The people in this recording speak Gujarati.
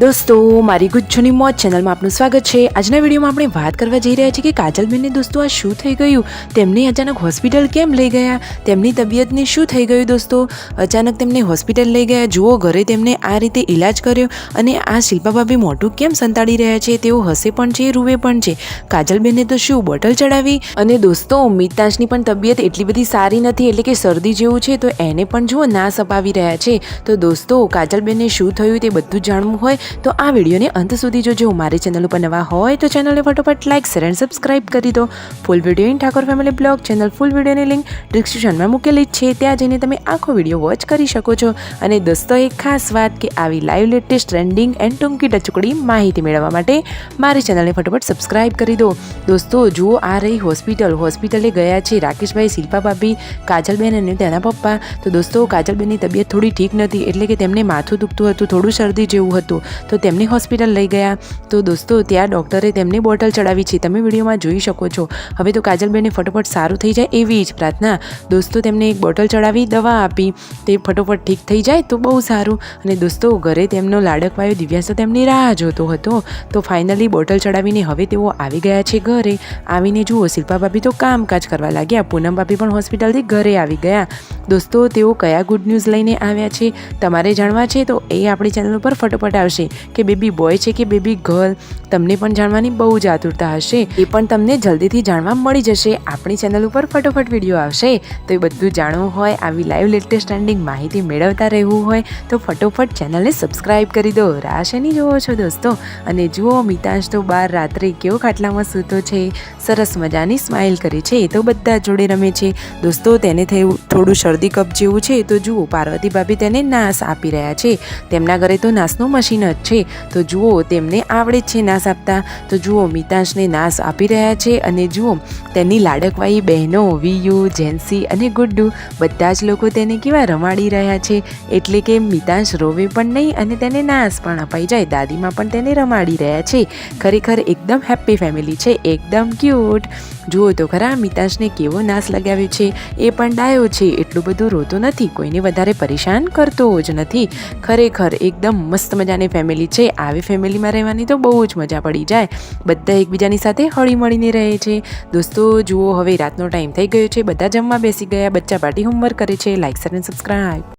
દોસ્તો મારી ગુજ્જુની મોજ ચેનલમાં આપનું સ્વાગત છે। આજના વિડીયોમાં આપણે વાત કરવા જઈ રહ્યા છીએ કે કાજલબેનને દોસ્તો આ શું થઈ ગયું, તેમને અચાનક હોસ્પિટલ કેમ લઈ ગયા, તેમની તબિયતને શું થઈ ગયું દોસ્તો, અચાનક તેમને હોસ્પિટલ લઈ ગયા। જુઓ ઘરે તેમને આ રીતે ઈલાજ કર્યો અને આ શિલ્પા ભાભી મોઢું કેમ સંતાડી રહ્યા છે, તેઓ હસે પણ છે રૂવે પણ છે। કાજલબેનને તો શું બોટલ ચડાવી અને દોસ્તો મિતાંશની પણ તબિયત એટલી બધી સારી નથી, એટલે કે શરદી જેવું છે, તો એને પણ જુઓ નાસ અપાવી રહ્યા છે। તો દોસ્તો કાજલબેનને શું થયું તે બધું જાણવું હોય તો આ વિડીયોને અંત સુધી જોજો। મારી ચેનલ ઉપર નવા હોય તો ચેનલને ફટોફટ લાઇક શેર એન્ડ સબસ્ક્રાઇબ કરી દો। Full video in Thakor family blog channel full વિડીયોની લિંક ડિસ્ક્રિપ્શનમાં મૂકેલી જ છે, ત્યાં જઈને તમે આખો વિડીયો વોચ કરી શકો છો। અને દોસ્તો એક ખાસ વાત કે આવી લાઈવ લેટેસ્ટ ટ્રેન્ડિંગ એન્ડ ટૂંકી ટચુકડી માહિતી મેળવવા માટે મારી ચેનલને ફટોફટ સબસ્ક્રાઇબ કરી દો। દોસ્તો જુઓ આ રહી હોસ્પિટલે ગયા છે રાકેશભાઈ, શિલ્પા ભાભી, કાજલબેન અને તેના પપ્પા। તો દોસ્તો કાજલબેનની તબિયત થોડી ઠીક નથી, એટલે કે તેમને માથું દુખતું હતું, થોડું શરદી જેવું હતું, તો તેમને હોસ્પિટલ લઈ ગયા। તો દોસ્તો ત્યાં ડૉક્ટરે તેમને બોટલ ચડાવી છે, તમે વિડીયોમાં જોઈ શકો છો। હવે તો કાજલબેનને ફટોફટ સારું થઈ જાય એવી જ પ્રાર્થના। દોસ્તો તેમને એક બોટલ ચડાવી, દવા આપી, તે ફટોફટ ઠીક થઈ જાય તો બહુ સારું। અને દોસ્તો ઘરે તેમનો લાડકવાયો દિવ્યાંશ તો તેમની રાહ જોતો હતો, તો ફાઇનલી બોટલ ચડાવીને હવે તેઓ આવી ગયા છે ઘરે। આવીને જુઓ શિલ્પા ભાભી તો કામકાજ કરવા લાગ્યા, પૂનમ ભાભી પણ હોસ્પિટલથી ઘરે આવી ગયા। દોસ્તો તેઓ કયા ગુડ ન્યૂઝ લઈને આવ્યા છે તમારે જાણવા છે તો એ આપણી ચેનલ ઉપર ફટોફટ આવશે કે બેબી બોય છે કે બેબી ગર્લ, તમને પણ જાણવાની બહુ જ આતુરતા હશે, એ પણ તમને જલ્દીથી જાણવા મળી જશે। આપણી ચેનલ ઉપર ફટોફટ વિડીયો આવશે, તો એ બધું જાણવું હોય, આવી લાઈવ લેટેસ્ટ ટ્રેન્ડિંગ માહિતી મેળવતા રહેવું હોય તો ફટોફટ ચેનલને સબસ્ક્રાઇબ કરી દો। રાહ શેની જોવો છો દોસ્તો? અને જુઓ મિતાંશ તો બાર રાત્રે કેવો ખાટલામાં સૂતો છે, સરસ મજાની સ્માઇલ કરી છે, એ તો બધા જોડે રમે છે। દોસ્તો તેને થયું થોડું શરદી કફ જેવું છે, તો જુઓ પાર્વતી ભાભી તેને નાસ આપી રહ્યા છે, તેમના ઘરે તો નાસનું મશીન જ છે, તો જુઓ તેમને આવડે જ છે નાસ આપતા। તો જુઓ મિતાંશને નાસ આપી રહ્યા છે અને જુઓ તેની લાડકવાઈ બહેનો વિયુ, જેન્સી અને ગુડ્ડુ બધા જ લોકો તેને કેવા રમાડી રહ્યા છે, એટલે કે મિતાંશ રોવે પણ નહીં અને તેને નાસ પણ અપાઈ જાય। દાદીમાં પણ તેને રમાડી રહ્યા છે, ખરેખર એકદમ હેપ્પી ફેમિલી છે, એકદમ ક્યુટ। જુઓ તો ખરા મિતાંશને કેવો નાસ લગાવ્યો છે, એ પણ ડાયો છે, એટલું બધું રોતો નથી, કોઈને વધારે પરેશાન કરતો જ નથી। ખરેખર એકદમ મસ્ત મજાની ફેમિલી છે, આવી ફેમિલીમાં રહેવાની તો બહુ જ મજા પડી જાય, બધા એકબીજાની સાથે હળી મળીને રહે છે। દોસ્તો જુઓ હવે રાતનો ટાઈમ થઈ ગયો છે, બધા જમવા બેસી ગયા, બચ્ચા પાર્ટી હોમવર્ક કરે છે। લાઇક શેર અને સબસ્ક્રાઇબ।